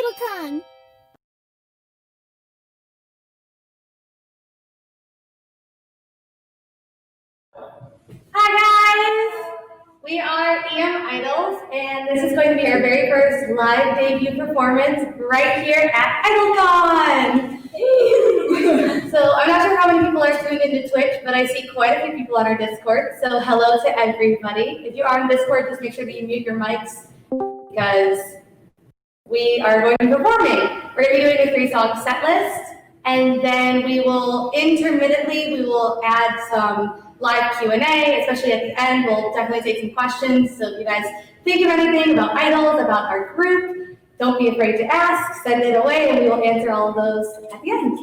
IdolCon! Hi guys! We are Idols, and this is going to be our very first live debut performance right here at IdolCon! So I'm not sure how many people are tuned into Twitch, but I see quite a few people on our Discord, so hello to everybody. If you are on Discord, just make sure that you mute your mics, because we are going to be performing. We're going to be doing a 3-song set list, and then we will intermittently add some live Q&A, especially at the end. We'll definitely take some questions. So if you guys think of anything about idols, about our group, don't be afraid to ask. Send it away, and we will answer all of those at the end.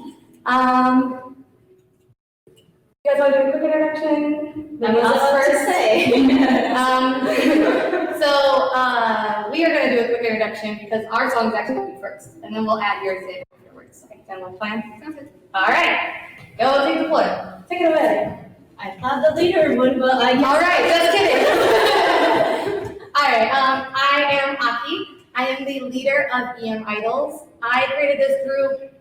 You guys want to do a quick introduction? I was about to say. We are going to do a quick introduction because our song is actually going to be first, and then we'll add yours in afterwards. Okay, then we'll plan. Sounds good. All right, go take the floor. Take it away. I thought the leader would, but I guess. All right, just kidding. All right, I am Aki. I am the leader of Idols. I created this group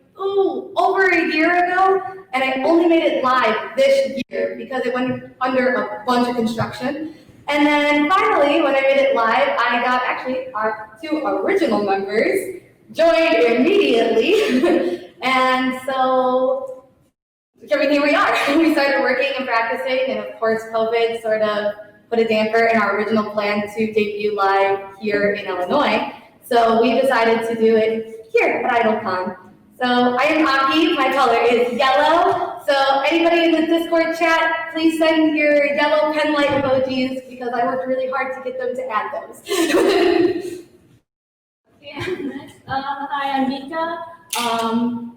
over a year ago, and I only made it live this year because it went under a bunch of construction. And then finally, when I made it live, I got actually our 2 original members joined immediately. And so, I mean, here we are. We started working and practicing, and of course, COVID sort of put a damper in our original plan to debut live here in Illinois. So we decided to do it here at IdolCon. So I am Aki, my color is yellow. So anybody in the Discord chat, please send your yellow pen light emojis because I worked really hard to get them to add those. Hi, I'm Mika. I'm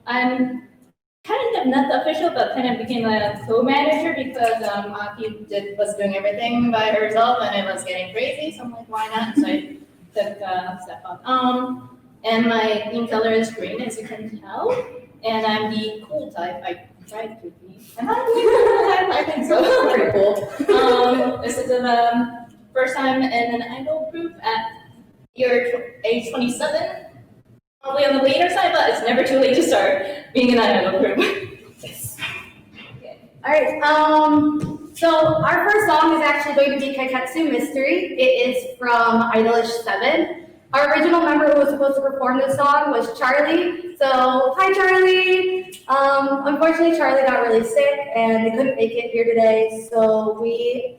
kind of not the official, but kind of became a co-manager because Aki was doing everything by herself and it was getting crazy. So I'm like, why not? So I took a step up. And my team color is green, as you can tell. And I'm the cool type. I tried to be. Am I think so. Pretty cool. This is the first time in an idol group at age 27. Probably on the later side, but it's never too late to start being an idol group. Yes. Okay. All right. So our first song is actually going to be Kaikatsu Mystery. It is from Idolish 7. Our original member who was supposed to perform this song was Charlie. So, hi Charlie! Unfortunately, Charlie got really sick and they couldn't make it here today. So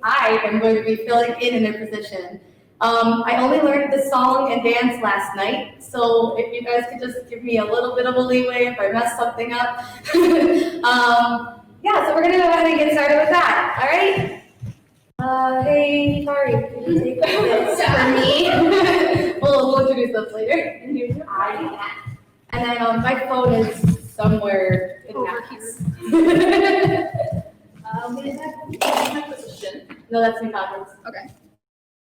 I am going to be filling in their position. I only learned this song and dance last night. So if you guys could just give me a little bit of a leeway if I mess something up. Yeah, so we're gonna go ahead and get started with that, all right? Hey, Hikari, can you take this for me? we'll introduce those later. And here's your iPad. And then my phone is somewhere in over here. Is that my position? No, that's Mika's. Okay.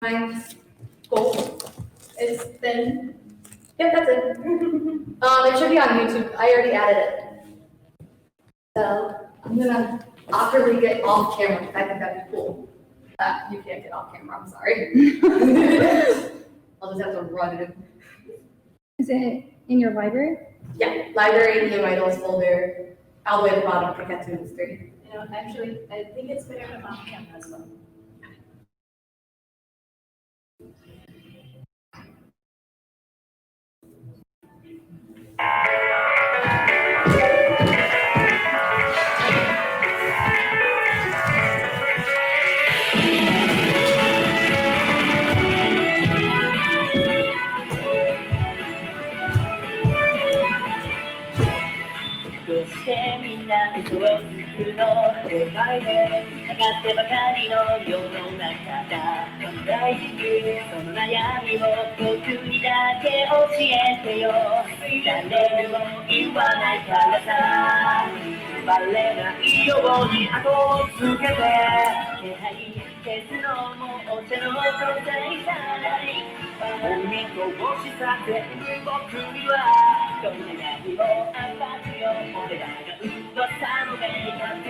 Mine's gold. Is then. Yep, that's it. It should be on YouTube. I already added it. So I'm gonna awkwardly get off camera because I think that'd be cool. You can't get off camera, I'm sorry. I'll just have to run it. Is it in your library? Yeah, library, Idols folder, all the way to the bottom, Kaikatsu Mystery. You know, actually, I think it's better to off camera as well.みんな人を作るの手前で上がってばかりの世の中だ大地球その悩みを僕にだけ教えてよ誰にも言わないからさバレないように後をつけて気配消すのもお茶の子さいさない本人としさせる僕にはどんな闇もあったくよ俺らが噂の名探偵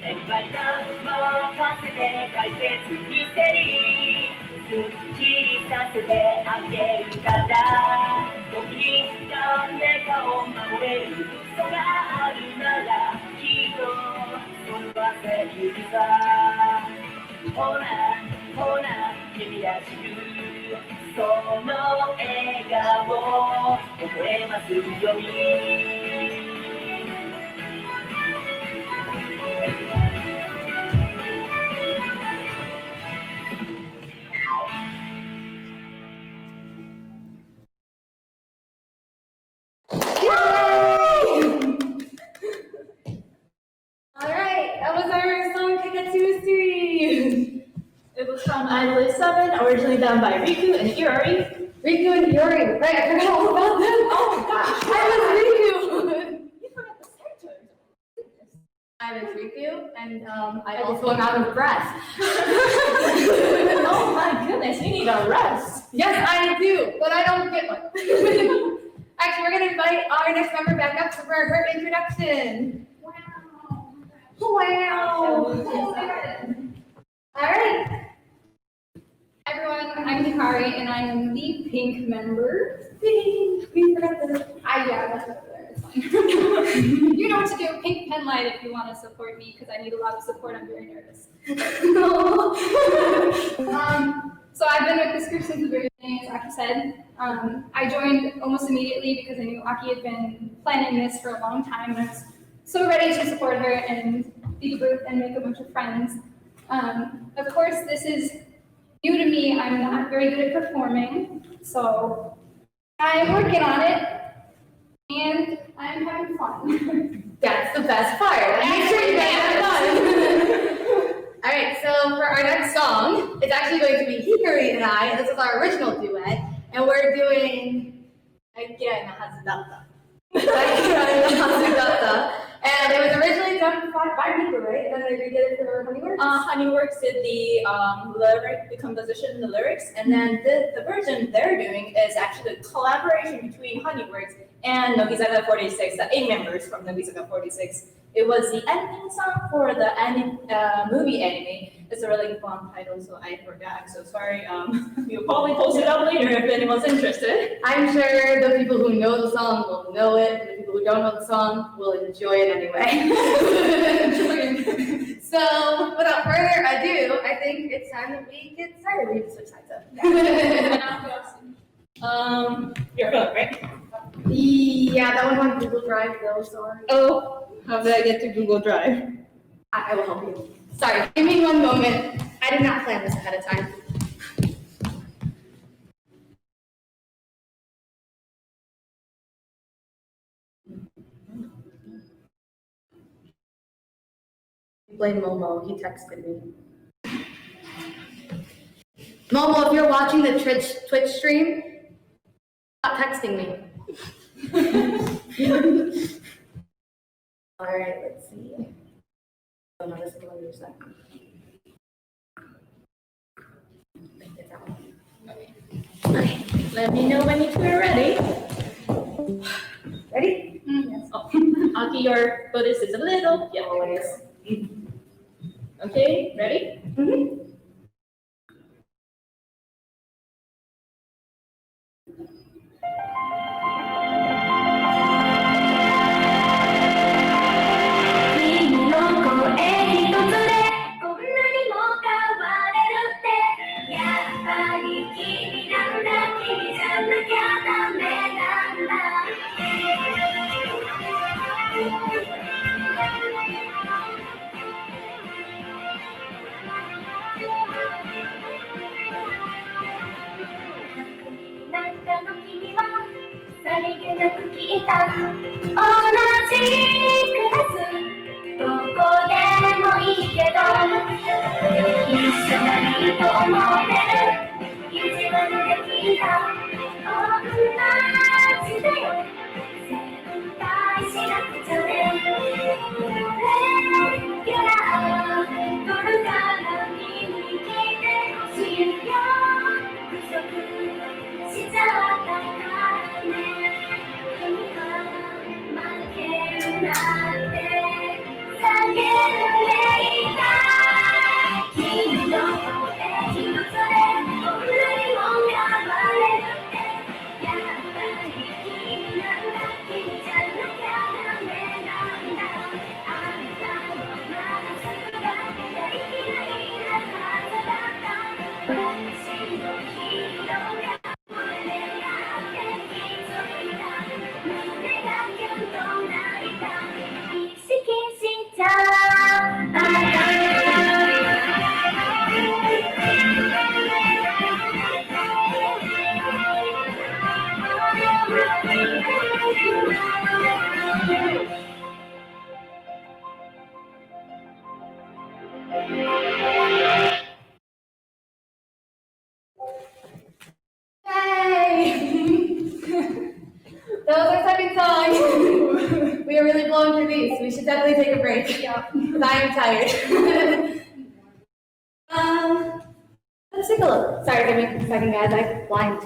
エンバリダー任せて解説ミステリーすっきりさせてあげるから僕に誰かを守れる嘘があるならきっとそれは正義さほらほら君らしくその笑顔微笑ますようにAlright, that was our song Kaikatsu Mystery. It was from Idol 7, originally done by Riku and Hikari. Riku and Yuri. Right, I forgot all about them. Oh gosh, I was Riku. you forgot the center. I was Riku, and I also am out of breath. Oh my goodness, you need a rest. Yes, I do, but I don't get one. Actually, we're gonna invite our next member back up for her introduction. Wow. All right. Everyone, I'm Hikari, and I am the pink member. We forgot the. Yeah, that's over there. It's fine. You know what to do. Pink pen light if you want to support me, because I need a lot of support. I'm very nervous. So I've been with this group since the very beginning, as Aki said. I joined almost immediately because I knew Aki had been planning this for a long time, and I was so ready to support her and be the group and make a bunch of friends. Of course, this is new to me. I'm not very good at performing, so I'm working on it, and I'm having fun. That's the best part. Make sure you have fun. All right, so for our next song, it's actually going to be Hikari and I. This is our original duet, and we're doing Akira and Hazudata. And it was originally done by Mika, right? And then they redid it for Honeyworks? Honeyworks did the composition, the lyrics, and then the version they're doing is actually a collaboration between Honeyworks and Nogizaka 46, the 8 members from Nogizaka 46. It was the ending song for the movie anime. It's a really fun title, so I forgot. I'm so sorry. You'll probably post it up later if anyone's interested. I'm sure the people who know the song will know it, and the people who don't know the song will enjoy it anyway. So, without further ado, I think it's time that we get started. We need to switch sides up. Your phone, right? Yeah, that one's on Google Drive though, sorry. Oh, how did I get to Google Drive? I will help you. Sorry, give me one moment. I did not plan this ahead of time. Blame Momo, he texted me. Momo, if you're watching the Twitch stream, stop texting me. All right, let's see. Oh no, this is one you said. I think it's that one. Okay, let me know when you're ready. Ready? Yes. Oh, Aki, your Buddhist is a little yellow. Always. Okay, ready? Mm-hmm. please. We should definitely take a break. Yeah. Because I am tired. Let's take a look. Sorry, give me a second, guys. I'm blind.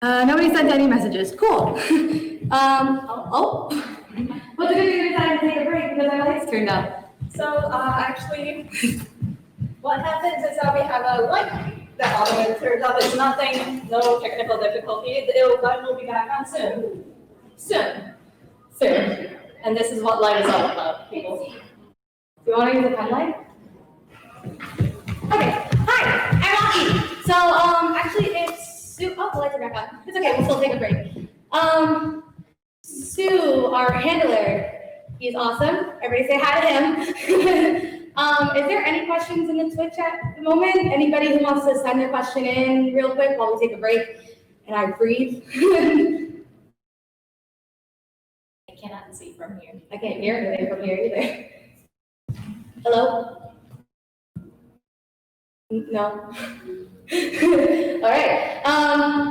Nobody sent any messages. Cool. What's a good thing we decided to take a break because our lights turned out. So actually, what happens is that we have a light that automatically turns off. It's nothing, no technical difficulty. The light will be back on soon. Soon. And this is what light is all about, people. Do you want to use a pen light? Okay. Hi, I'm Rocky. So actually it's Sue. Oh, the lights are back on. It's okay. We'll still take a break. Sue, our handler. He's awesome. Everybody say hi to him. Is there any questions in the Twitch at the moment? Anybody who wants to send a question in real quick while we take a break and I breathe? I cannot see from here. I can't hear anything from here either. Hello? No. All right.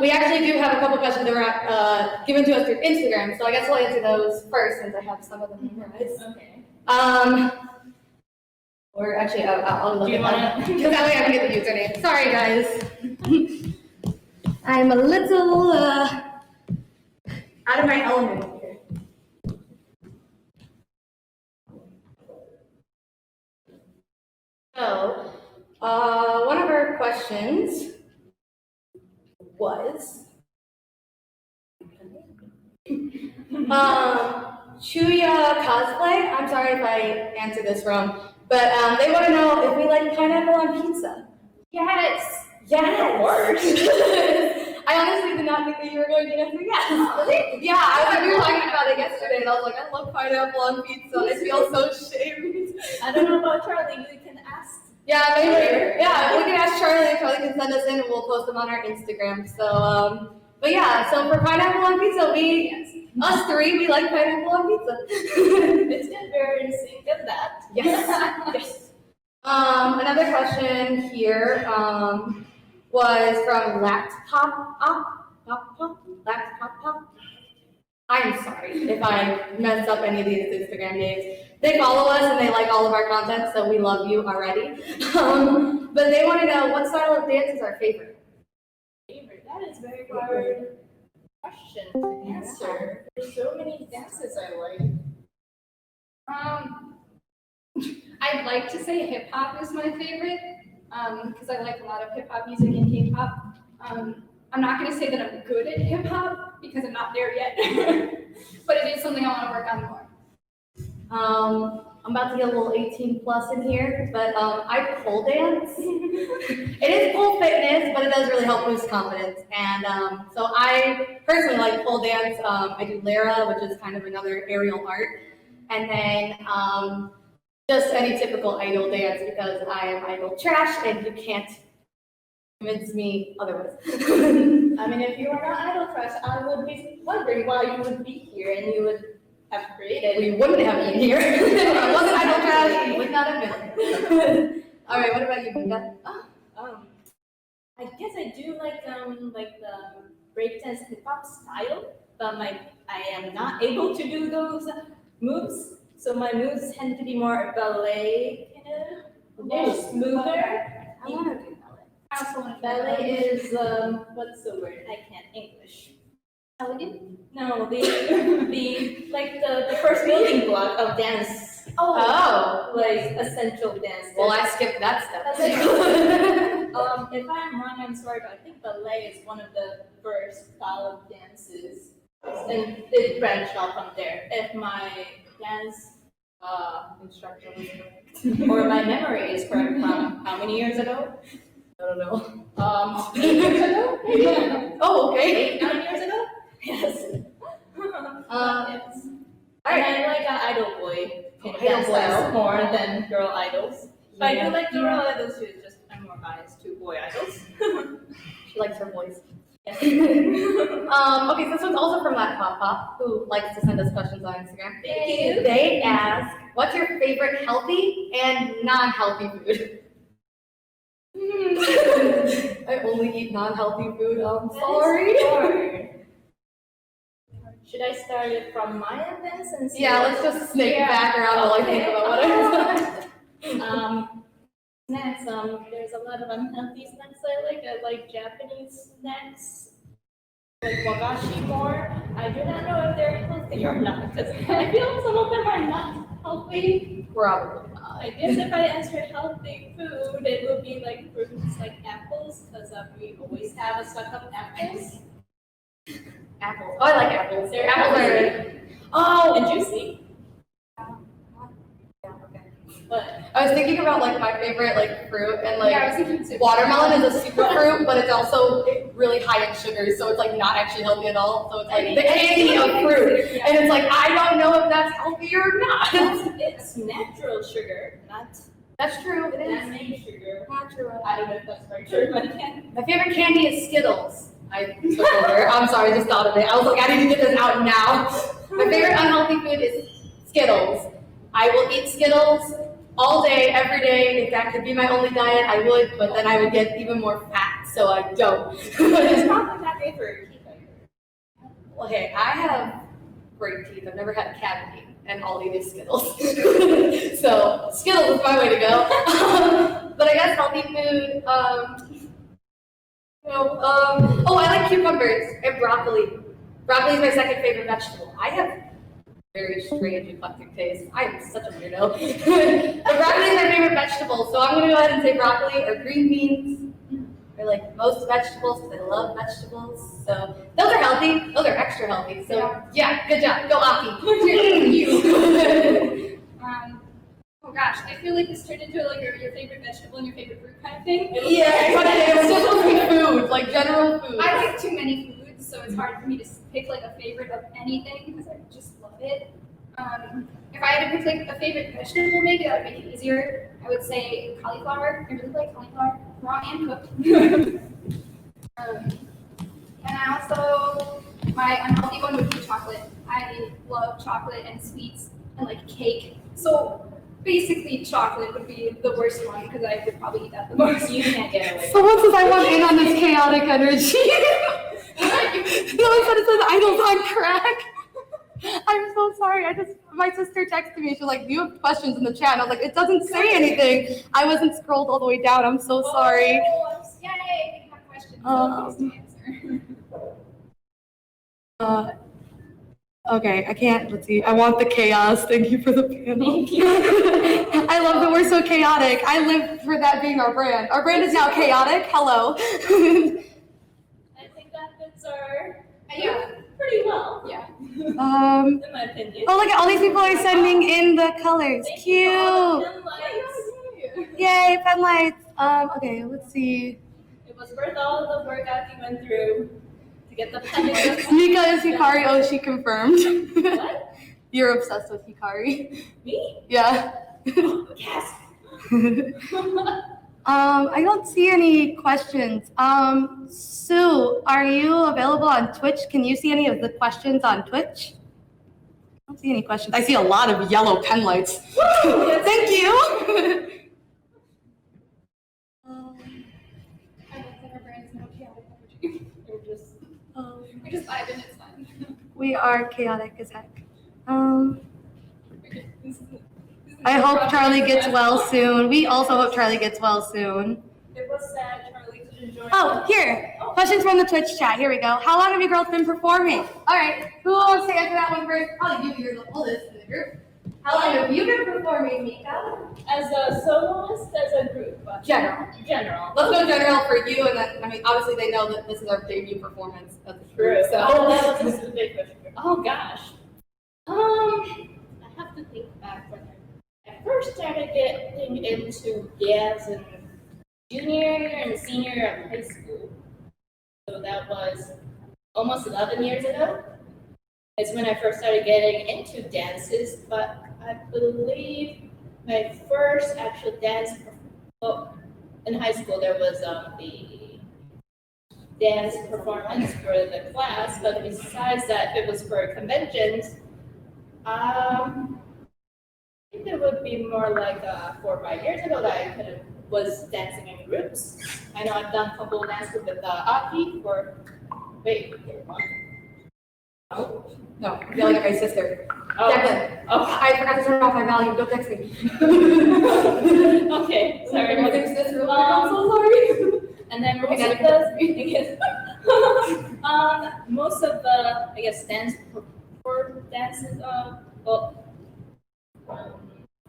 We actually do have a couple questions that were given to us through Instagram, so I guess we'll answer those first since I have some of them memorized. Okay. Or actually, I'll look Do you at that because that way I can get the username. Sorry, guys. I'm a little out of my element here. So, one of our questions was, Chuya cosplay. I'm sorry if I answered this wrong, but they want to know if we like pineapple on pizza. Yes. Yes. Of course. I honestly did not think that you were going to answer yes. Yeah, we were talking about it yesterday, and I was like, I love pineapple on pizza. I feel so shamed. I don't know about Charlie. You can ask. Yeah, maybe. Yeah, we can ask Charlie, and Charlie can send us in, and we'll post them on our Instagram. So, but yeah, so for pineapple on pizza, us three, we like pineapple on pizza. It's good, very in sync of that. Yes. Yes. Another question here was from Laptop. I'm sorry if I messed up any of these Instagram names. They follow us and they like all of our content, so we love you already. But they want to know what style of dance is our favorite. That is very hard question to answer. There's so many dances I like. I'd like to say hip hop is my favorite, because I like a lot of hip hop music and K-pop. I'm not going to say that I'm good at hip hop because I'm not there yet, but it is something I want to work on more. I'm about to get a little 18 plus in here, but I pole dance. It is pole fitness, but it does really help boost confidence. And so I personally like pole dance. I do Lara, which is kind of another aerial art. And then just any typical idol dance because I am idol trash and you can't convince me otherwise. I mean, if you were not idol trash, I would be wondering why you would be here and you would have created. We wouldn't have been here. If I wasn't idol trash, we would not have been here. All right, what about you, Mika? I guess I do like the breakdance hip hop style, but I am not able to do those moves. So my moves tend to be more ballet kind of, smoother. I want to do ballet. I also want to Ballet is what's the word? I can't English. elegant. No, the first building block of dance. Oh. Like essential dance. Well, I skipped that step. If I'm wrong, I'm sorry, but I think ballet is one of the first style of dances, and it branched off from there. If my dance instructor was correct, or my memory is correct, from how many years ago? I don't know. 8 years ago, maybe. Oh, okay. 8, 9 years ago. Yes. Yes. Alright. And I like idol boy Idol dance boys. style more than girl idols. But I Yeah. do like girl idols too. Just I'm more biased to boy idols. She likes her voice. Yes. Okay, so this one's also from Laptop Pop, who likes to send us questions on Instagram. Thank you. They ask, what's your favorite healthy and non-healthy food? I only eat non-healthy food. I'm sorry. Should I start it from my end then? Since Yeah, let's just snake back around while I think about what I Snacks. There's a lot of unhealthy snacks I like. I like Japanese snacks, like wagashi more. I do not know if they're healthy or not, because I feel some of them are not healthy. Probably not. I guess if I answer healthy food, it would be like fruits like apples, because we always have a stock of apples. Apples. Oh, I like apples. They're Apples are and juicy. Yeah, okay. But I was thinking about like my favorite like fruit and like Yeah, I was thinking too. watermelon is a super fruit, but it's also really high in sugar, so it's like not actually healthy at all. So it's like the candy of fruit, and it's like I don't know if that's healthy or not. it's natural sugar, not That's true. It is man-made sugar. natural. I don't know if that's very true, but again. My favorite candy is Skittles. I took over. I'm sorry, I just thought of it. I was like, I need to get this out now. My favorite unhealthy food is Skittles. I will eat Skittles all day, every day. If that could be my only diet, I would, but then I would get even more fat, so I don't. It's probably not good for your teeth. Okay, I have great teeth. I've never had a cavity, and all I eat is Skittles. So Skittles is my way to go. But I guess healthy food. Oh, I like cucumbers and broccoli. Broccoli is my second favorite vegetable. I have very strange eclectic taste. I am such a weirdo. But broccoli is my favorite vegetable, so I'm gonna go ahead and say broccoli or green beans. Or like most vegetables, because I love vegetables. So those are healthy. Those are extra healthy. So yeah, good job. Go Aki. You. Oh gosh, I feel like this turned into like your favorite vegetable and your favorite fruit kind of thing. Yeah, but it's supposed to be food, like general food. I like too many foods, so it's hard for me to pick like a favorite of anything because I just love it. If I had to pick like a favorite vegetable, maybe that would make it easier. I would say cauliflower. I really like cauliflower, raw and cooked. And I also, my unhealthy one would be chocolate. I love chocolate and sweets and like cake. So basically, chocolate would be the worst one because I would probably eat that the most. You can't get away. Someone says I want in on this chaotic energy. Someone said it says idols on crack. I'm so sorry. My sister texted me. She was like, "Do you have questions in the chat?" And I was like, "It doesn't say anything. I wasn't scrolled all the way down. I'm so sorry." Oh, yay! We have questions. So please to answer. Okay, I can't. Let's see. I want the chaos. Thank you for the panel. Thank you. I love that we're so chaotic. I live for that being our brand. Our brand is now chaotic. Hello. I think that fits our pretty well, Yeah. in my opinion. Oh, look at all these people are sending in the colors. Thank you for all the Cute. pen lights. Yay, pen lights. Okay, let's see. It was worth all the work Aki went through to get the pen. Mika is Hikari. Oh, she confirmed. What? You're obsessed with Hikari. Me? Yeah. Yes. I don't see any questions. Sue, are you available on Twitch? Can you see any of the questions on Twitch? I don't see any questions. I see a lot of yellow pen lights. Thank you. I don't think our brand is no chaotic energy. We're just vibing, it's fine. We are chaotic as heck. I hope Charlie gets well soon. We also hope Charlie gets well soon. It was sad Charlie couldn't join. Oh, here. Questions from the Twitch chat. Here we go. How long have you girls been performing? All right. Who wants to answer that one first? Probably you. You're the oldest in the group. How long have you been performing, Mika? As a soloist, as a group? General. General. Let's go general for you, and then, I mean, obviously they know that this is our debut performance of the True. group, so. Oh, that was a big question. Oh gosh. I have to think back for that. I first started getting into jazz in junior year and senior year of high school. So that was almost 11 years ago. Is when I first started getting into dances, but I believe my first actual dance, in high school there was the dance performance for the class, but besides that, it was for conventions. I think it would be more like 4 or 5 years ago that I kind of was dancing in groups. I know I've done a couple of dances with Aki for, No, I'm yelling at my sister. Oh, Declan, oh, I forgot to turn off my volume. Don't text me. okay, sorry. Can we fix this real quick? I'm so sorry. And then most Okay, of the, most of the, I guess, dances,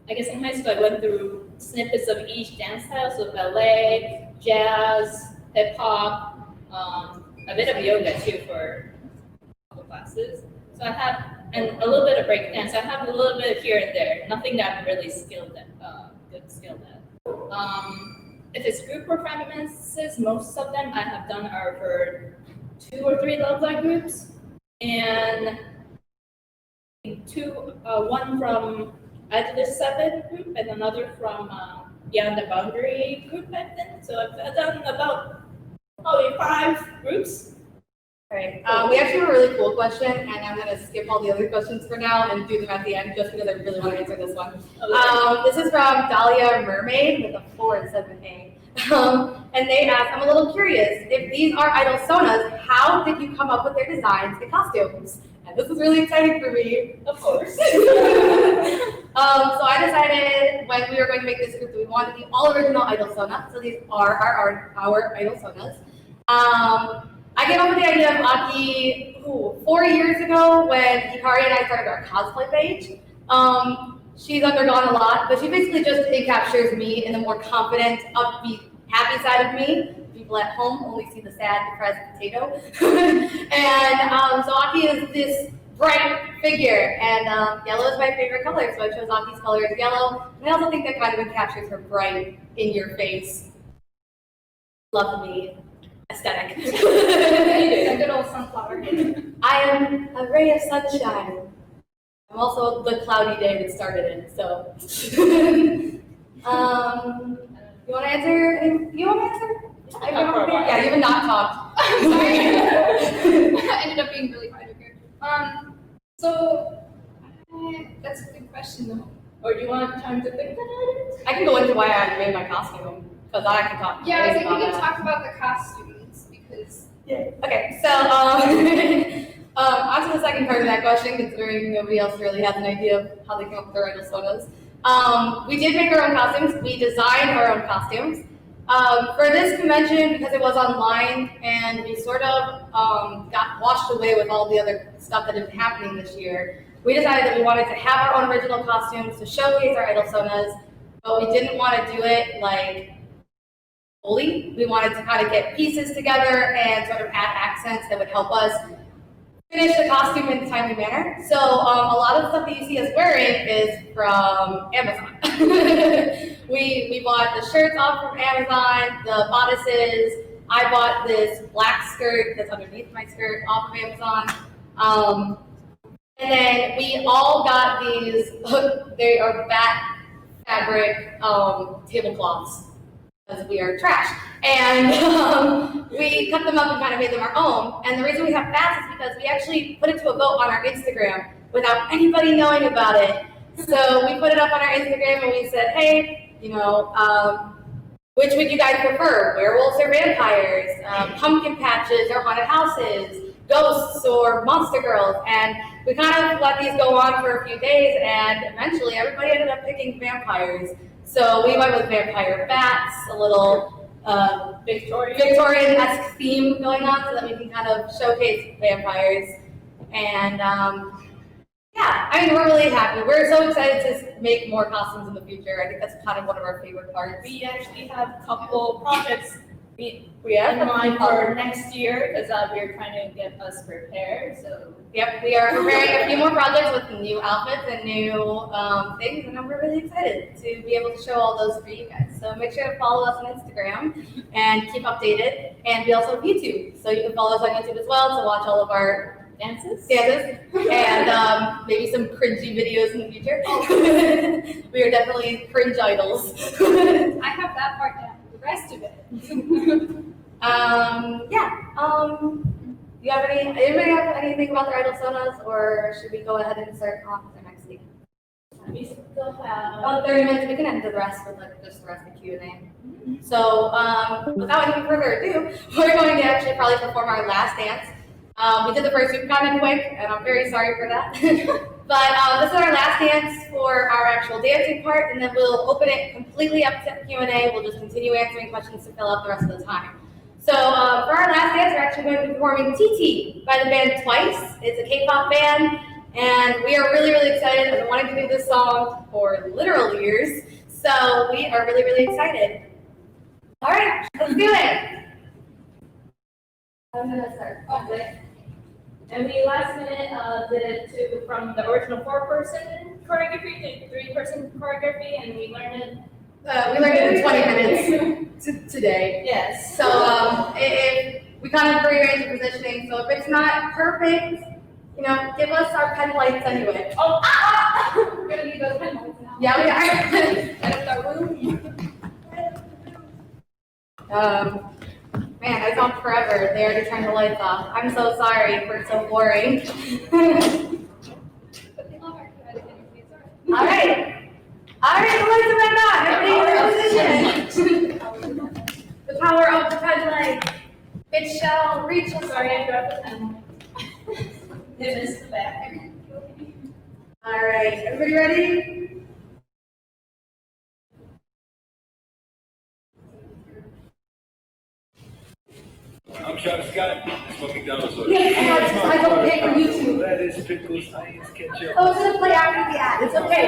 I guess in high school I went through snippets of each dance style, so ballet, jazz, hip hop, a bit of yoga too for a couple classes. So I have, and a little bit of break dance. I have a little bit here and there, nothing that I'm really skilled at, good skilled at. If it's group performances, most of them I have done are for 2 or 3 love line groups, and one from IdolCon 7 group and another from Beyond the Boundary group back then. So I've done about probably 5 groups. Right. We actually have a really cool question, and I'm going to skip all the other questions for now and do them at the end just because I really want to answer this one. This is from Dahlia Mermaid with a 4 instead of an A. And they ask, I'm a little curious, if these are idol sonas, how did you come up with their designs and costumes? And this is really exciting for me. Of course. So I decided when we were going to make this group that we wanted the all original idol sona. So these are our idol sonas. I came up with the idea of Aki 4 years ago when Hikari and I started our cosplay page. She's undergone a lot, but she basically just captures me in the more confident, upbeat, happy side of me. People at home only see the sad, depressed potato. And so Aki is this bright figure, and yellow is my favorite color, so I chose Aki's color as yellow. And I also think that kind of captures her bright, in your face, love me aesthetic. A good old sunflower. I am a ray of sunshine. I'm also the cloudy day that started it, so. You want to answer? You want to answer? Yeah, you have not talked. Sorry. I ended up being really quiet here. That's a good question though. Or do you want time to think about it? I can go into why I made my costume, because I can talk. Yeah, I think we about can that. talk about the costumes because Okay, so on to the second part of that question, considering nobody else really has an idea of how they came up with their idol sonas. We did make our own costumes. We designed our own costumes. For this convention, because it was online and we sort of got washed away with all the other stuff that had been happening this year, we decided that we wanted to have our own original costumes to showcase our idol sonas, but we didn't want to do it like fully. We wanted to kind of get pieces together and sort of add accents that would help us finish the costume in a timely manner. So a lot of the stuff that you see us wearing is from Amazon. we bought the shirts off from Amazon, the bodices. I bought this black skirt that's underneath my skirt off of Amazon. And then we all got these, they are bat fabric tablecloths, because we are trash. And we cut them up and kind of made them our own. And the reason we have bats is because we actually put it to a vote on our Instagram without anybody knowing about it. So we put it up on our Instagram and we said, hey, which would you guys prefer? Werewolves or vampires? Pumpkin patches or haunted houses? Ghosts or monster girls? And we kind of let these go on for a few days, and eventually everybody ended up picking vampires. So we went with vampire bats, a little Victorian-esque theme going on so that we can kind of showcase vampires. And yeah, I mean, we're really happy. We're so excited to make more costumes in the future. I think that's kind of one of our favorite parts. We actually have a couple projects in have mind for next year because we're trying to get us prepared. So yep, we are preparing a few more projects with new outfits and new things, and we're really excited to be able to show all those for you guys. So make sure to follow us on Instagram and keep updated. And we also have YouTube, so you can follow us on YouTube as well to watch all of our dances, and maybe some cringy videos in the future. We are definitely cringe idols. I have that part down. The rest of it. Anybody have anything about their idol sonas, or should we go ahead and start off with the next week? we still have. About 30 minutes. We can end the rest with just the rest of Q&A. So without any further ado, we're going to actually probably perform our last dance. We did the first group kind of quick, and I'm very sorry for that. But this is our last dance for our actual dancing part, and then we'll open it completely up to Q&A. We'll just continue answering questions to fill up the rest of the time. So for our last dance, we're actually going to be performing TT by the band Twice. It's a K-pop band, and we are really, really excited. I've been wanting to do this song for literal years, so we are really, really excited. All right, let's do it. I'm gonna start. Okay. And we last minute did it from the original 4-person choreography to 3-person choreography, and we learned it. We learned it in 20 minutes today. Yes. So we kind of rearranged the positioning. So if it's not perfect, you know, give us our pen lights anyway. Oh, We're gonna need those pen lights now. Yeah, we are. That's our room. Man, I talked forever. They already turned the lights off. I'm so sorry. We're so boring. All right. All right, the lights are back on. Everybody in position. The power of the pen light. It shall reach us. sorry, I dropped the pen. It missed the back. All right, everybody ready? I'm Travis Scott. Smoking McDonald's. Yes, I don't pay for YouTube. Lettuce, pickles, onions, ketchup. Oh, it's gonna play after the ad. It's okay.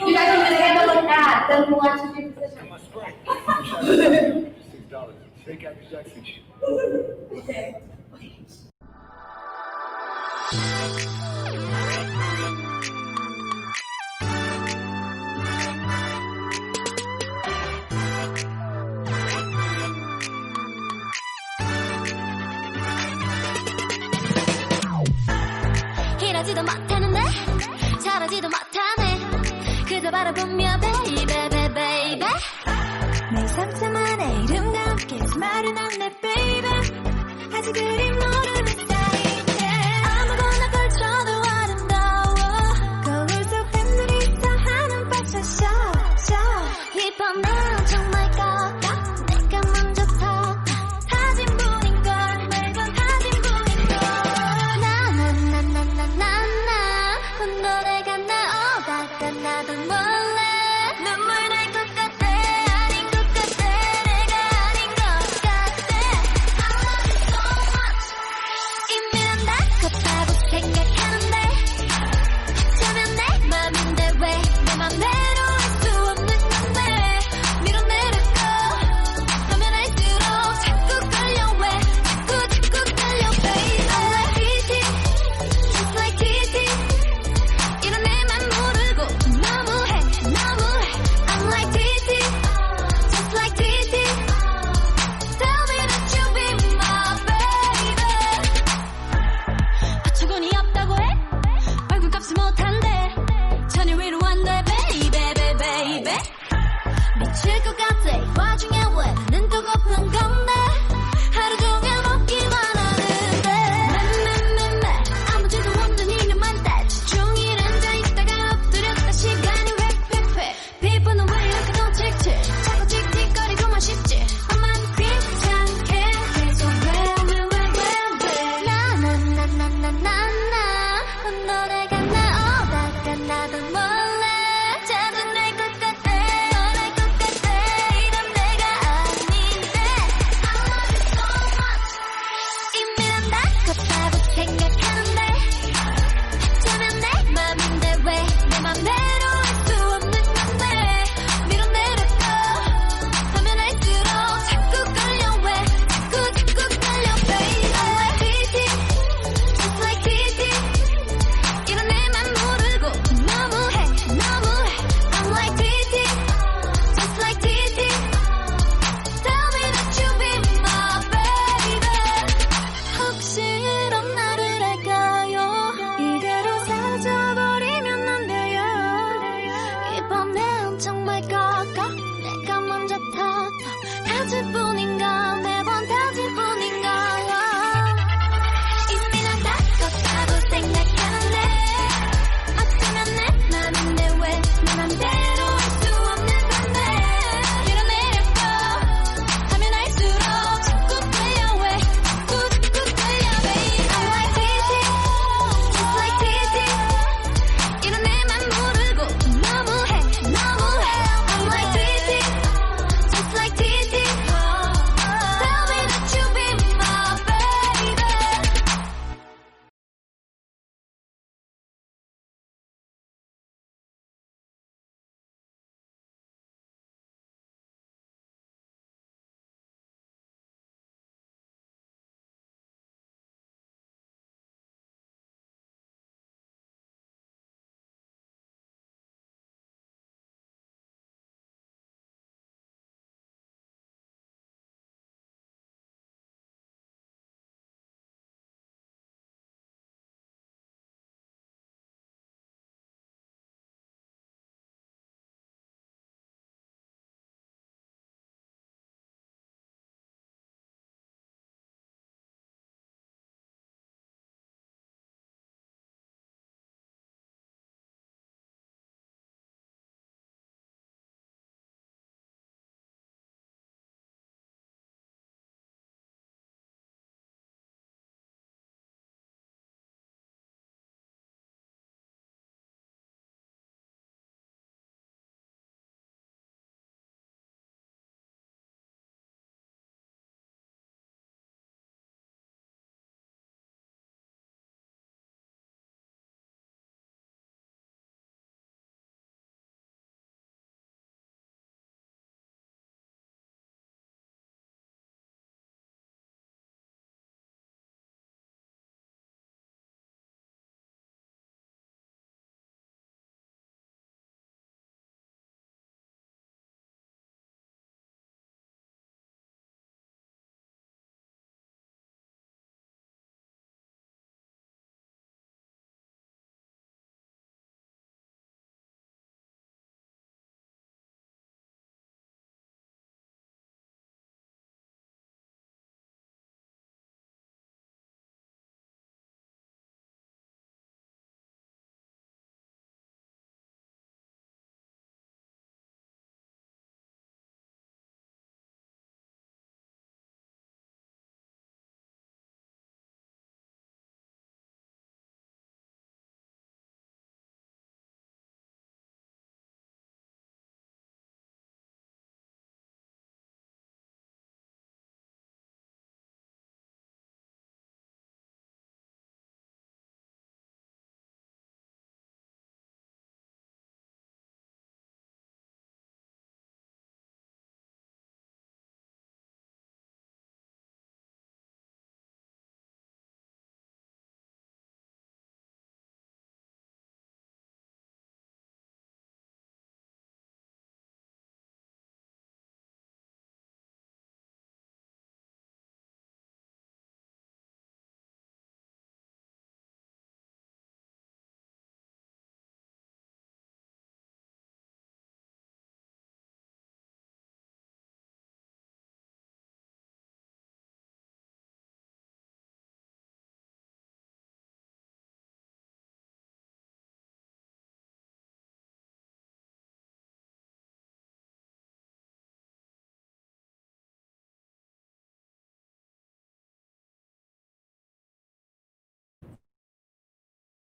You guys can just handle an ad, then we'll actually do position. And my Sprite. $6. Shake out your Jackson shit. Okay. 일하지도 못하는데 잘하지도 못하네 그저 바라보며 baby baby baby 내 상처만의 이름과 함께 말은 안내 baby 아직 그리 모르는 사이인데 아무거나 걸쳐도 아름다워 거울 속 샘물이 있어하는 빠져서 이밤 난 정말 깎아 내가 먼저 타 사진뿐인걸 매번 사진뿐인걸 나나나나나나 혼돈해가 나오다가 나도 몰래 눈물 날 것 같아 아닌 것 같아 내가 아닌 것 같아 I love you so much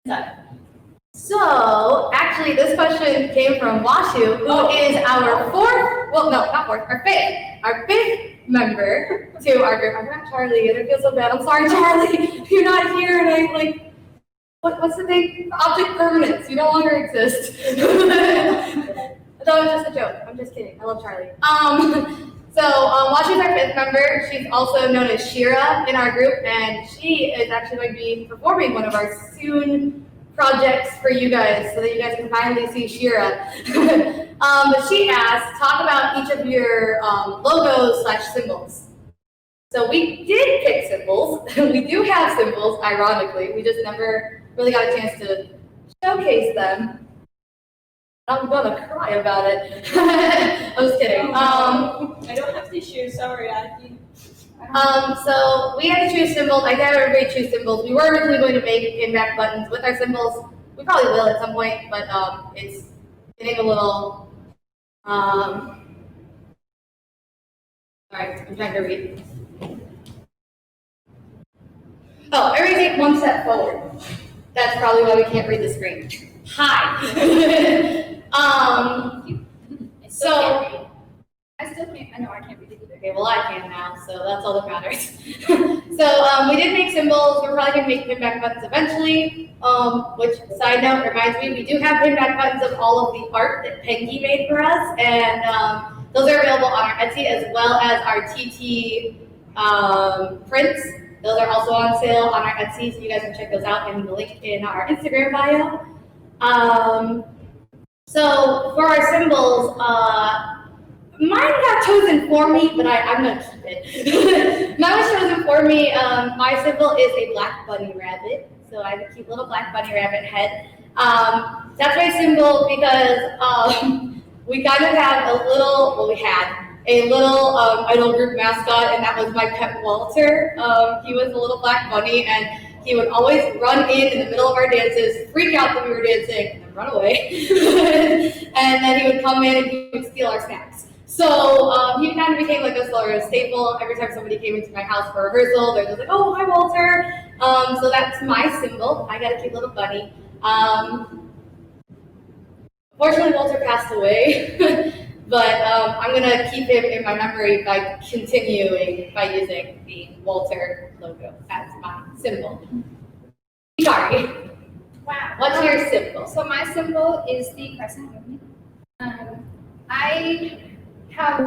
inside? So, actually, this question came from Washu, who is our our fifth member to our group. I'm not Charlie, and I feel so bad. I'm sorry, Charlie, you're not here, and I'm like, what's the thing? Object permanence. You no longer exist. That was just a joke. I'm just kidding. I love Charlie. So Washu's our fifth member. She's also known as Shira in our group, and she is actually going to be performing one of our soon projects for you guys, so that you guys can finally see Shira. But she asked, talk about each of your logos/symbols. So we did pick symbols. We do have symbols, ironically. We just never really got a chance to showcase them. I'm gonna cry about it. I'm just kidding. I don't have tissues, sorry, Aki. So we had to choose symbols. I had everybody choose symbols. We were originally going to make in-back buttons with our symbols. We probably will at some point, but it's getting a little. Sorry, I'm trying to read. Oh, everybody take one step forward. That's probably why we can't read the screen. Hi. So. I still can't. I know I can't read it either. Okay, well I can now, so that's all that matters. So we did make symbols. We're probably gonna make pinback buttons eventually. Which, side note, reminds me, we do have pinback buttons of all of the art that Pengy made for us, and those are available on our Etsy as well as our TT prints. Those are also on sale on our Etsy, so you guys can check those out in the link in our Instagram bio. So for our symbols, mine got chosen for me, but I'm gonna keep it. Mine was chosen for me. My symbol is a black bunny rabbit, so I have a cute little black bunny rabbit head. That's my symbol because we kind of have a little, well, we had a little idol group mascot, and that was my pet Walter. He was a little black bunny, and he would always run in the middle of our dances, freak out that we were dancing, and then run away. And then he would come in and he would steal our snacks. So he kind of became like a sort of staple. Every time somebody came into my house for rehearsal, they're just like, "Oh, hi, Walter." So that's my symbol. I got a cute little bunny. Unfortunately, Walter passed away, but I'm gonna keep him in my memory by continuing by using the Walter logo as my symbol. Hikari, Wow. what's your symbol? So my symbol is the crescent moon. I have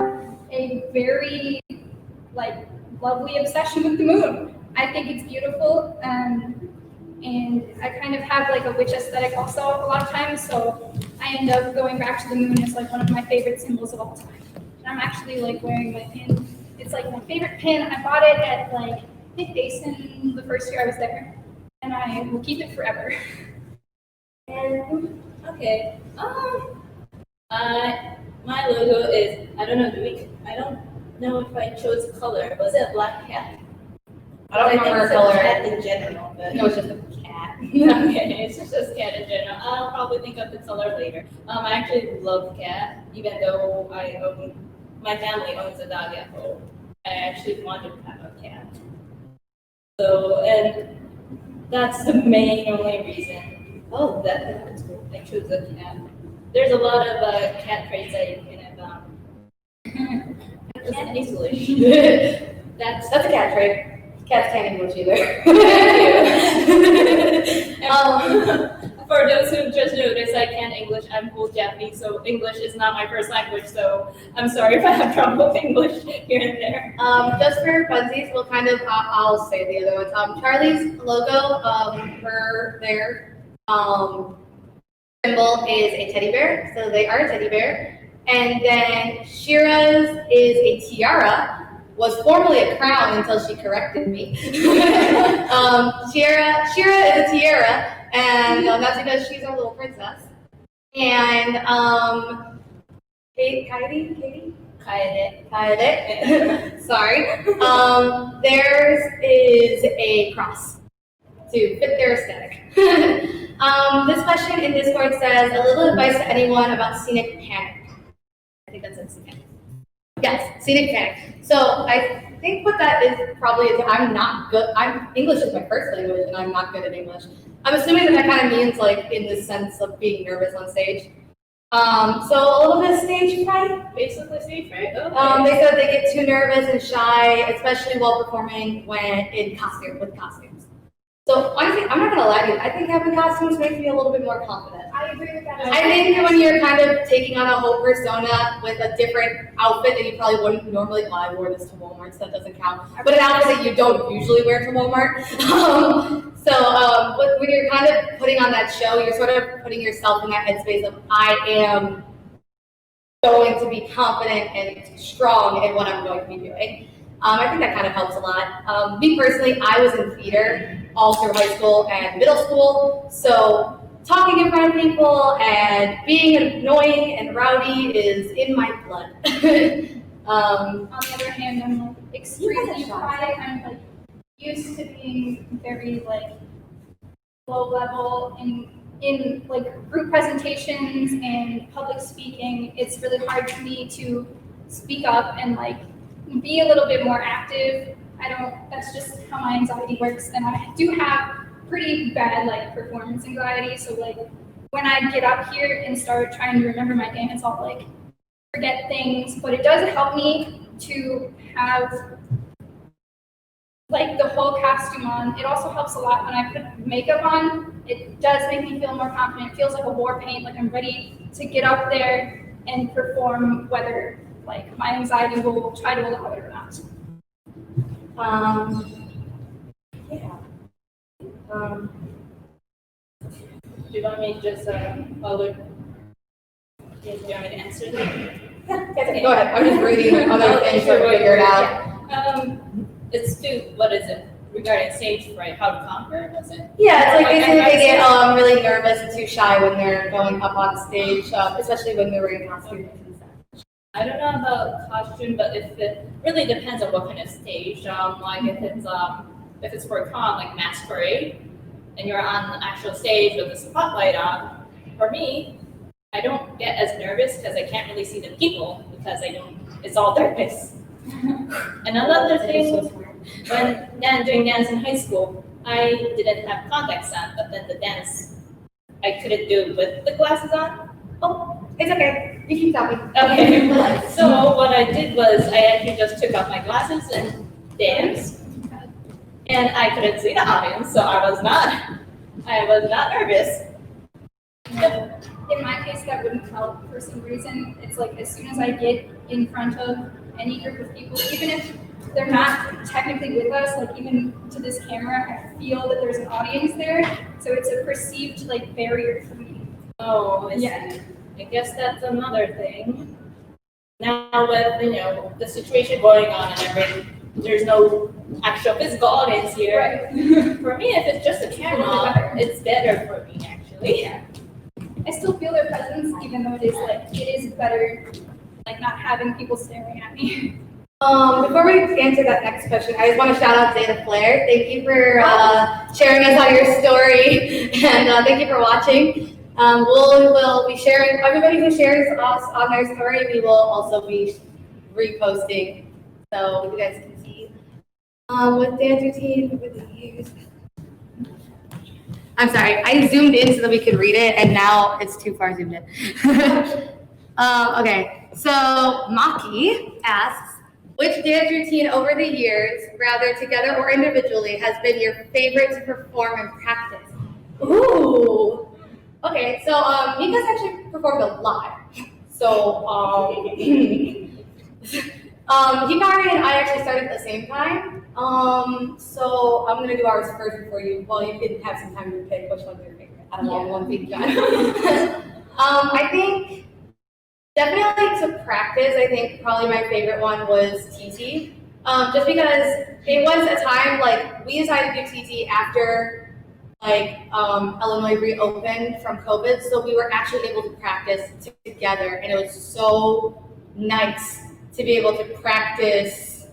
a very lovely obsession with the moon. I think it's beautiful, and I kind of have a witch aesthetic also a lot of times. So I end up going back to the moon as one of my favorite symbols of all time. And I'm actually wearing my pin. It's my favorite pin. I bought it at I think Basin the first year I was there, and I will keep it forever. And okay, my logo is, I don't know if I chose color. Was it a black cat? I don't remember it's color. A cat in general, but No, it's just a cat. okay, it's just cat in general. I'll probably think of the color later. I actually love cat, even though my family owns a dog at home. I actually wanted to have a cat. So, and that's the only reason. Oh, that's cool. I chose a cat. There's a lot of cat traits that you can have. Cat English. That's a cat trait. Cats can't English either. For those who just noticed, I can't English. I'm full Japanese, so English is not my first language. So I'm sorry if I have trouble with English here and there. Just for funsies, we'll kind of I'll say the other ones. Charlie's logo, their symbol is a teddy bear, so they are a teddy bear. And then Shira's is a tiara. Was formerly a crown until she corrected me. Shira is a tiara, and that's because she's our little princess. And Kaede, sorry. Theirs is a cross to fit their aesthetic. This question in Discord says, a little advice to anyone about scenic panic. I think that's it, scenic. Yes, scenic panic. So think what that is probably is I'm not good. English is my first language, and I'm not good at English. I'm assuming that kind of means like in the sense of being nervous on stage. So a little bit of stage fright. Basically stage fright? Okay. They said they get too nervous and shy, especially while performing with costumes. So honestly, I'm not gonna lie to you. I think having costumes makes me a little bit more confident. I agree with that. I think when you're kind of taking on a whole persona with a different outfit that you probably wouldn't normally, well, I wore this to Walmart, so that doesn't count, but an outfit that you don't usually wear to Walmart. When you're kind of putting on that show, you're sort of putting yourself in that headspace of, I am going to be confident and strong in what I'm going to be doing. I think that kind of helps a lot. Me personally, I was in theater all through high school and middle school, so talking in front of people and being annoying and rowdy is in my blood. On the other hand, I'm like extremely shy. I'm like used to being very like low level in like group presentations and public speaking. It's really hard for me to speak up and like be a little bit more active. That's just how my anxiety works. And I do have pretty bad like performance anxiety. So like when I get up here and start trying to remember my dance, I'll like forget things, but it does help me to have like the whole costume on. It also helps a lot when I put makeup on. It does make me feel more confident. It feels like a war paint, like I'm ready to get up there and perform, whether like my anxiety will try to allow it or not. Yeah. Do you want me to just, do you want me to answer that? Yeah, go ahead. I'm just reading other things to figure it out. It's what is it? Regarding stage fright, how to conquer, was it? Yeah, it's like basically they get really nervous and too shy when they're going up on stage, especially when they're wearing costumes and stuff. I don't know about costume, but if it really depends on what kind of stage. Like if it's for a con, like masquerade, and you're on the actual stage with the spotlight on. For me, I don't get as nervous because I can't really see the people because it's all darkness. And another thing, when doing dance in high school, I didn't have contacts on, but then the dance, I couldn't do it with the glasses on. Oh, it's okay. You keep talking. Okay. So what I did was I actually just took off my glasses and danced. And I couldn't see the audience, so I was not nervous. In my case, that wouldn't help for some reason. It's like as soon as I get in front of any group of people, even if they're not technically with us, like even to this camera, I feel that there's an audience there. So it's a perceived like barrier for me. Oh, I see. I guess that's another thing. Now with the situation going on and everything, there's no actual physical audience here. Right. For me, if it's just a camera, it's better for me actually. Yeah. I still feel their presence, even though it is better, like not having people staring at me. Before we answer that next question, I just want to shout out Zeta Flair. Thank you for sharing us on your story, and thank you for watching. We'll be sharing, everybody who shares us on their story, we will also be reposting, so you guys can see. With dance routine over the years. I'm sorry, I zoomed in so that we could read it, and now it's too far zoomed in. Okay, so Maki asks, which dance routine over the years, rather together or individually, has been your favorite to perform and practice? Ooh. Okay, so Mika's actually performed a lot. So Hikari and I actually started at the same time. So I'm gonna do ours first before you. Well, you can have some time to pick which one's your favorite out of all one big time. I think definitely to practice. I think probably my favorite one was TT. Just because it was a time like we decided to do TT after Illinois reopened from COVID, so we were actually able to practice together, and it was so nice to be able to practice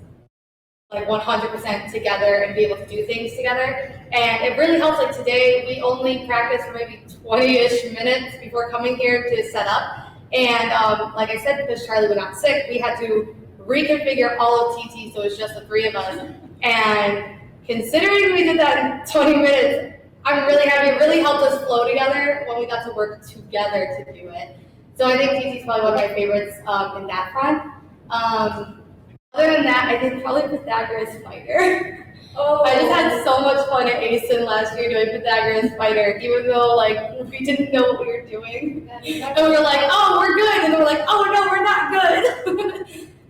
like 100% together and be able to do things together. And it really helps. Like today, we only practiced for maybe 20-ish minutes before coming here to set up. And like I said, because Charlie was not sick, we had to reconfigure all of TT so it's just the three of us. And considering we did that in 20 minutes, I'm really happy. It really helped us flow together when we got to work together to do it. So I think TT is probably one of my favorites in that front. Other than that, I think probably Pythagoras Fighter. Oh, I just had so much fun at ASIN last year doing Pythagoras Fighter, even though like we didn't know what we were doing. And we were like, oh, we're good. And then we're like, oh no, we're not good.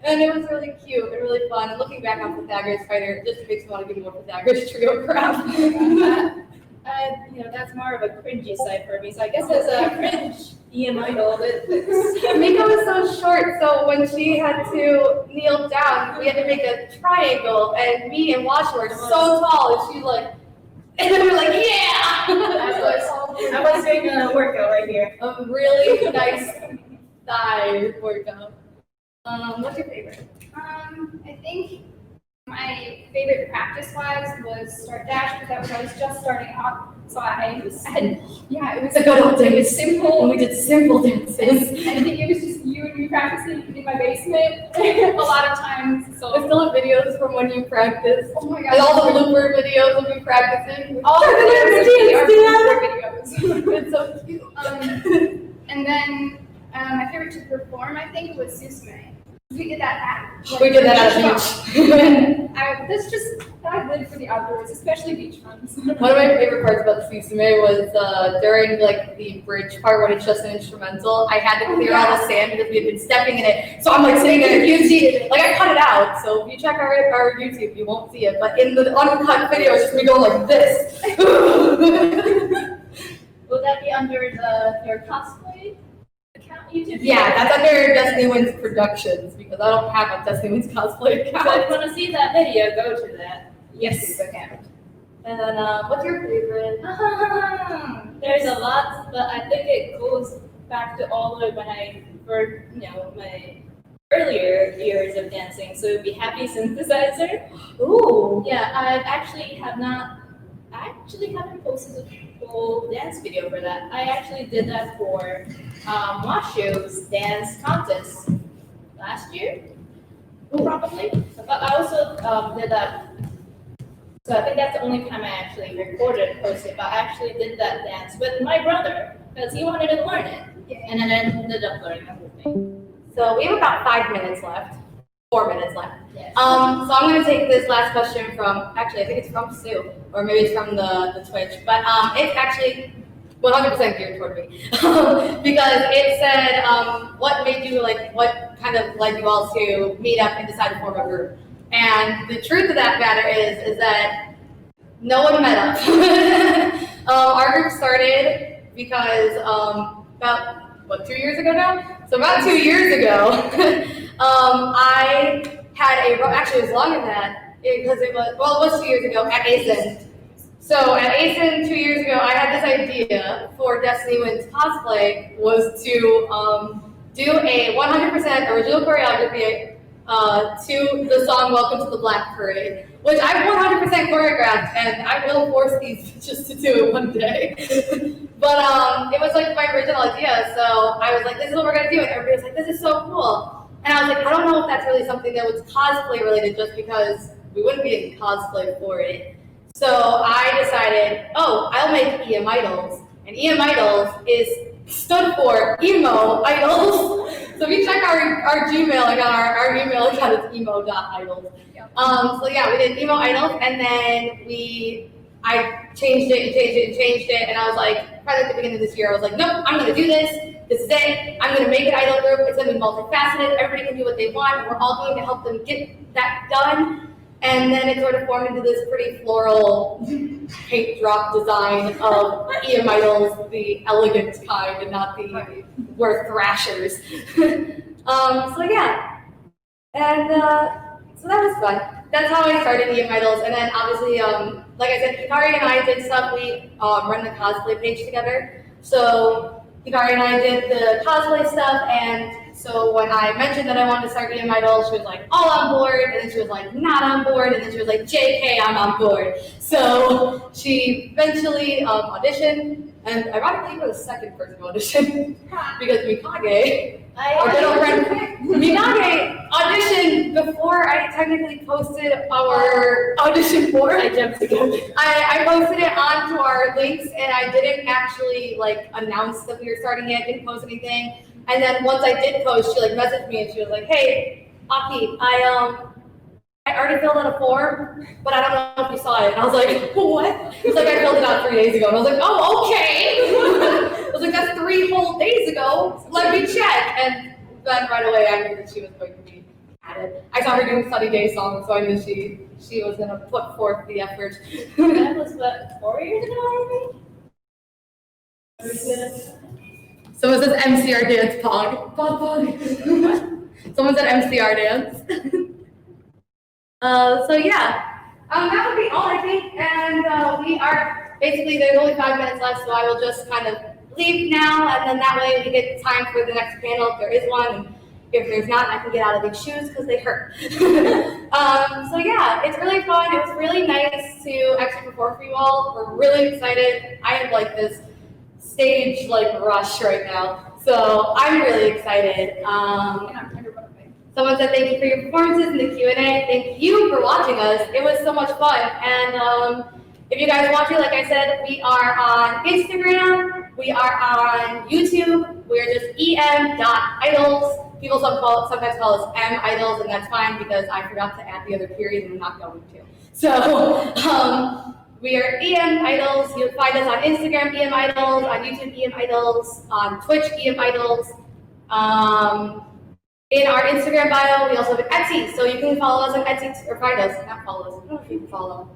And it was really cute and really fun. And looking back on Pythagoras Fighter, it just makes me want to give more Pythagoras trio crap. That's more of a cringy side for me. So I guess as a cringe EM idol, Mika was so short, so when she had to kneel down, we had to make a triangle, and me and Washa were so tall, and she's like, and we were like, yeah! I was doing a workout right here. A really nice thigh workout. What's your favorite? I think my favorite practice-wise was Start Dash because I was just starting off. So it was The good old days. simple. And we did simple dances. I think it was just you and me practicing in my basement a lot of times. I So still have videos from when you practiced. oh my And god, all the blooper videos of you practicing. all the videos videos. It's so cute. And then my favorite to perform, I think, was Susume. We did that at We did that at the beach. I live for the outdoors, especially beach runs. One of my favorite parts about Susume was during like the bridge part when it's just an instrumental. I had to clear all the sand because we had been stepping in it. So I'm like sitting there, you see, like I cut it out. So if you check our YouTube, you won't see it. But in the uncut video, it's just me going like this. Will that be under your cosplay account YouTube? Yeah, that's under Destiny Wins Productions because I don't have a Destiny Wins cosplay account. So if you want to see that video, go to that. Yes, I can. And then, what's your favorite? There's a lot, but I think it goes back to all the way when I first, my earlier years of dancing. So it'd be Happy Synthesizer. Ooh. Yeah, I actually haven't posted a full dance video for that. I actually did that for Washu's dance contest last year, probably. But I also did that. So I think that's the only time I actually recorded and posted. But I actually did that dance with my brother because he wanted to learn it, and then I ended up learning the whole thing. So we have about 5 minutes left. 4 minutes left. Yes. So I'm going to take this last question from, actually, I think it's from Sue, or maybe it's from the Twitch, but it's actually 100% geared toward me. Because it said, what made you, what kind of led you all to meet up and decide to form a group? And the truth of that matter is that no one met up. Our group started because about 2 years ago now? So about 2 years ago, I had actually it was longer than that, because it was 2 years ago at ASIN. So at ASIN 2 years ago, I had this idea for Destiny Wins cosplay was to do a 100% original choreography to the song Welcome to the Black Parade, which I've 100% choreographed, and I will force these bitches to do it one day. But it was like my original idea, so I was like, this is what we're gonna do, and everybody was like, this is so cool. And I was like, I don't know if that's really something that was cosplay related, just because we wouldn't be in cosplay for it. So I decided, I'll make EM Idols, and EM Idols stood for Emo Idols. So if you check our Gmail account, our email account is emo.idols. So yeah, we did Emo Idols, and then I changed it, and I was like, probably at the beginning of this year, I was like, nope, I'm gonna do this. This is it. I'm gonna make an idol group. It's gonna be multifaceted. Everybody can do what they want, and we're all going to help them get that done. And then it sort of formed into this pretty floral paint drop design of EM Idols, the elegant kind, and not the we're thrashers. So yeah, and so that was fun. That's how I started EM Idols, and then obviously, like I said, Hikari and I did stuff. We run the cosplay page together. So Hikari and I did the cosplay stuff, and so when I mentioned that I wanted to start EM Idols, she was like, all on board, and then she was like, not on board, and then she was like, JK, I'm on board. So she eventually auditioned, And ironically, you were the second person to audition because Mikage, our good old friend, Mikage auditioned before I technically posted our audition form. I jumped the gun. I posted it onto our links and I didn't actually like announce that we were starting it, didn't post anything. And then once I did post, she like messaged me and she was like, "Hey, Aki, I already filled out a form, but I don't know if you saw it." And I was like, "What?" She's like, "I filled it out 3 days ago." And I was like, "Oh, okay." I was like, "That's 3 whole days ago. Let me check." And then right away I knew that she was going to be added. I saw her doing Sunny Day songs, so I knew she was gonna put forth the effort. That was what, 4 years ago, maybe? Someone says MCR dance, pog. Someone said MCR dance. So yeah, that would be all I think. And we are basically, there's only 5 minutes left, so I will just kind of leave now, and then that way we get time for the next panel if there is one. And if there's not, I can get out of these shoes because they hurt. So yeah, it's really fun. It was really nice to actually perform for you all. We're really excited. I have like this stage like rush right now, so I'm really excited. Someone said thank you for your performances in the Q&A. Thank you for watching us. It was so much fun. And if you guys want to, like I said, we are on Instagram. We are on YouTube. We're just em.idols. People sometimes call us M-idols, and that's fine because I forgot to add the other period and I'm not going to. So we are em-idols. You'll find us on Instagram, em-idols, on YouTube, em-idols, on Twitch, em-idols. In our Instagram bio, we also have an Etsy, so you can follow us on Etsy, or find us, not follow us, I don't know if you can follow.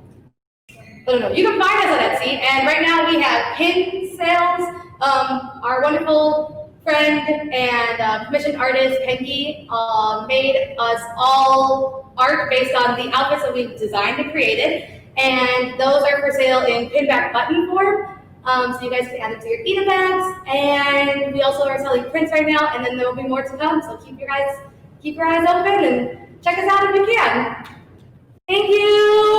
I don't know, you can find us on Etsy, and right now we have pin sales. Our wonderful friend and commissioned artist, Henki, made us all art based on the outfits that we've designed and created, and those are for sale in pinback button form. So you guys can add it to your Eden bags, and we also are selling prints right now, and then there will be more to come. So keep your eyes open and check us out if you can. Thank you.